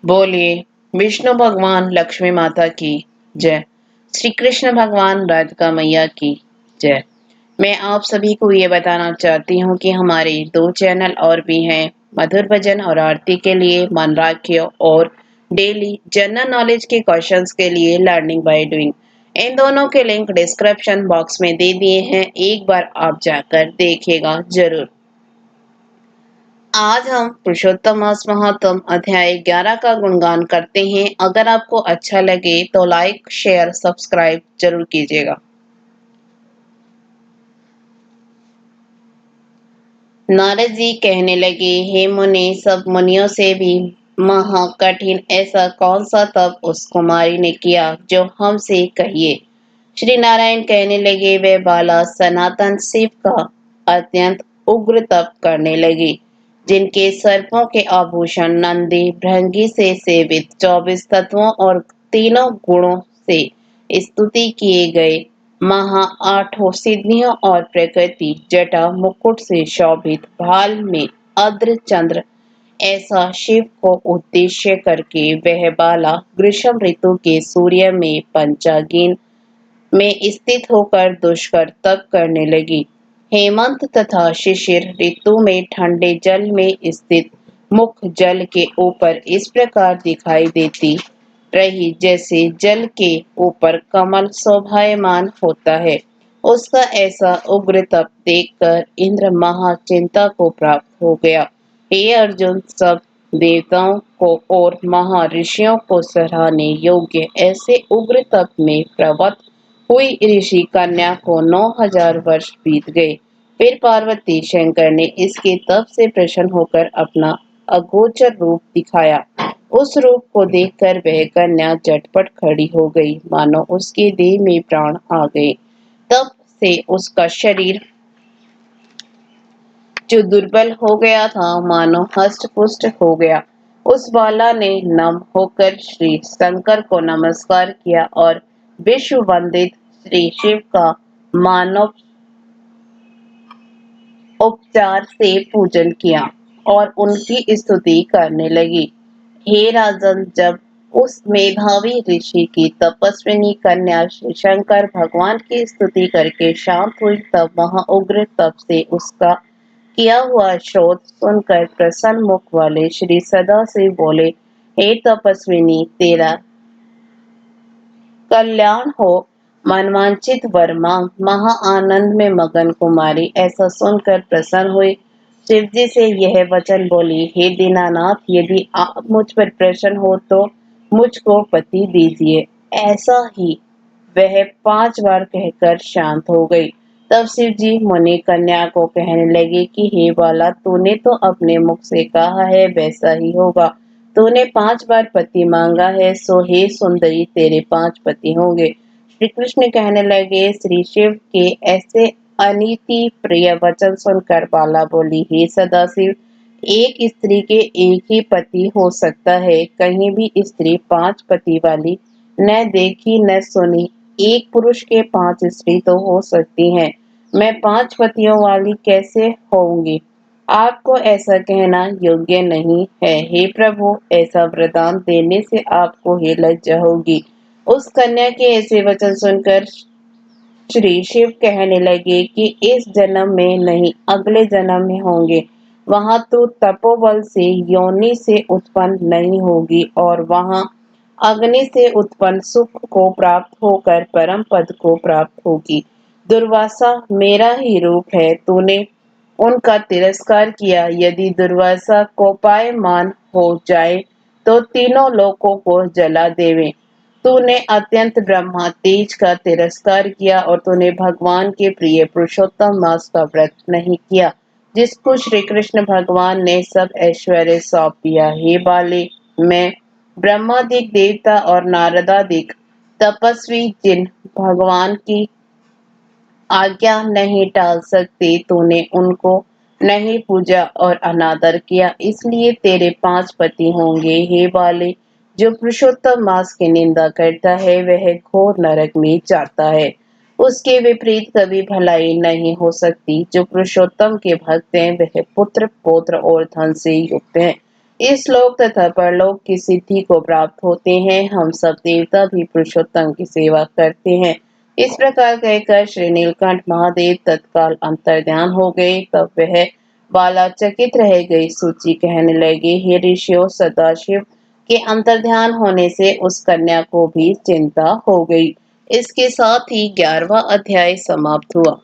बोलिए विष्णु भगवान लक्ष्मी माता की जय। श्री कृष्ण भगवान राधिका मैया की जय। मैं आप सभी को ये बताना चाहती हूँ कि हमारे दो चैनल और भी हैं, मधुर भजन और आरती के लिए मन राखियो और डेली जनरल नॉलेज के क्वेश्चंस के लिए लर्निंग बाय डूइंग। इन दोनों के लिंक डिस्क्रिप्शन बॉक्स में दे दिए हैं, एक बार आप जाकर देखिएगा जरूर। आज हम पुरुषोत्तम मास महात्म अध्याय 11 का गुणगान करते हैं। अगर आपको अच्छा लगे तो लाइक शेयर सब्सक्राइब जरूर कीजिएगा। नारद जी कहने लगे, हे मुनि, सब मुनियों से भी महा कठिन ऐसा कौन सा तप उस कुमारी ने किया जो हमसे कहिए। श्री नारायण कहने लगे, वे बाला सनातन शिव का अत्यंत उग्र तप करने लगी, जिनके सर्पों के आभूषण नंदी भृंगी से सेवित 24 तत्वों और तीनों गुणों से स्तुति किए गए महा आठों सिद्धियों और प्रकृति जटा मुकुट से शोभित भाल में अद्र चंद्र ऐसा शिव को उद्देश्य करके वह बाला ग्रीष्म ऋतु के सूर्य में पंचागीन में स्थित होकर दुष्कर तप करने लगी। हेमंत तथा शिशिर ऋतु में ठंडे जल में स्थित मुख जल के ऊपर इस प्रकार दिखाई देती रही जैसे जल के ऊपर कमल शोभायमान होता है। उसका ऐसा उग्र तप देखकर इंद्र महा चिंता को प्राप्त हो गया। हे अर्जुन, सब देवताओं को और महर्षियों को सराहने योग्य ऐसे उग्र तप में प्रवृत्त हुई ऋषि कन्या को 9,000 वर्ष बीत गए। फिर पार्वती शंकर ने इसके तप से प्रसन्न होकर अपना अगोचर रूप दिखाया। उस रूप को देखकर वह कन्या झटपट खड़ी हो गई, मानो उसके देह में प्राण आ गए। तप से उसका शरीर जो दुर्बल हो गया था, मानो हष्ट पुष्ट हो गया। उस बाला ने नम होकर श्री शंकर को नमस्कार किया और विश्व वंदित श्री शिव का मानव उपचार से पूजन किया और उनकी स्तुति करने लगी। हे राजन, जब उस मेधावी ऋषि की तपस्विनी कन्या श्री शंकर भगवान की स्तुति करके शांत हुई, तब वहां उग्र तप से उसका किया हुआ शोध सुनकर प्रसन्न मुख वाले श्री सदा से बोले, हे तपस्विनी, तेरा कल्याण हो, मनवांचित वर मांग। महा आनंद में मगन कुमारी ऐसा सुनकर प्रसन्न हुई, शिव जी से यह वचन बोली, हे दीनानाथ, यदि आप मुझ पर प्रसन्न हो तो मुझको पति दीजिए। ऐसा ही वह 5 बार कहकर शांत हो गई। तब शिव जी मुनि कन्या को कहने लगे कि हे बाला, तूने तो अपने मुख से कहा है वैसा ही होगा। तूने 5 बार पति मांगा है, सो हे सुंदरी, तेरे 5 पति होंगे। श्री कृष्ण कहने लगे, श्री शिव के ऐसे अनीति प्रिय वचन सुनकर बाला बोली, हे सदाशिव, एक स्त्री के एक ही पति हो सकता है, कहीं भी स्त्री 5 पति वाली न देखी न सुनी। एक पुरुष के 5 स्त्री तो हो सकती हैं, मैं 5 पतियों वाली कैसे होऊंगी। आपको ऐसा कहना योग्य नहीं है। हे प्रभु, ऐसा वरदान देने से आपको ही लज्जा होगी। उस कन्या के ऐसे वचन सुनकर श्री शिव कहने लगे कि इस जन्म में नहीं, अगले जन्म में होंगे। वहां तो तपोबल से योनि से उत्पन्न नहीं होगी और वहां अग्नि से उत्पन्न सुख को प्राप्त होकर परम पद को प्राप्त होगी। दुर्वासा मेरा ही रूप है, तूने उनका तिरस्कार किया। यदि दुर्वासा कोपायमान हो जाए तो तीनों लोकों को जला देवे। तूने अत्यंत ब्रह्मा तेज का तिरस्कार किया और तूने भगवान के प्रिय पुरुषोत्तम मास का व्रत नहीं किया, जिसको श्री कृष्ण भगवान ने सब ऐश्वर्य सौंप दिया। हे बाले, मैं ब्रह्मादिक देवता और नारदादिक तपस्वी जिन भगवान की आज्ञा नहीं टाल सकते, तूने उनको नहीं पूजा और अनादर किया, इसलिए तेरे 5 पति होंगे। हे बाले, जो पुरुषोत्तम मास की निंदा करता है वह घोर नरक में जाता है। उसके विपरीत कभी भलाई नहीं हो सकती। जो पुरुषोत्तम के भक्त हैं वह पुत्र पौत्र और धन से युक्त हैं। इस लोक तथा परलोक की सिद्धि को प्राप्त होते हैं। हम सब देवता भी पुरुषोत्तम की सेवा करते हैं। इस प्रकार कहकर श्री नीलकंठ महादेव तत्काल अंतर्ध्यान हो गए। तब वह बाला चकित रह गई। सूची कहने लगे, हे ऋषियों, सदाशिव के अंतर्ध्यान होने से उस कन्या को भी चिंता हो गई। इसके साथ ही 11वां अध्याय समाप्त हुआ।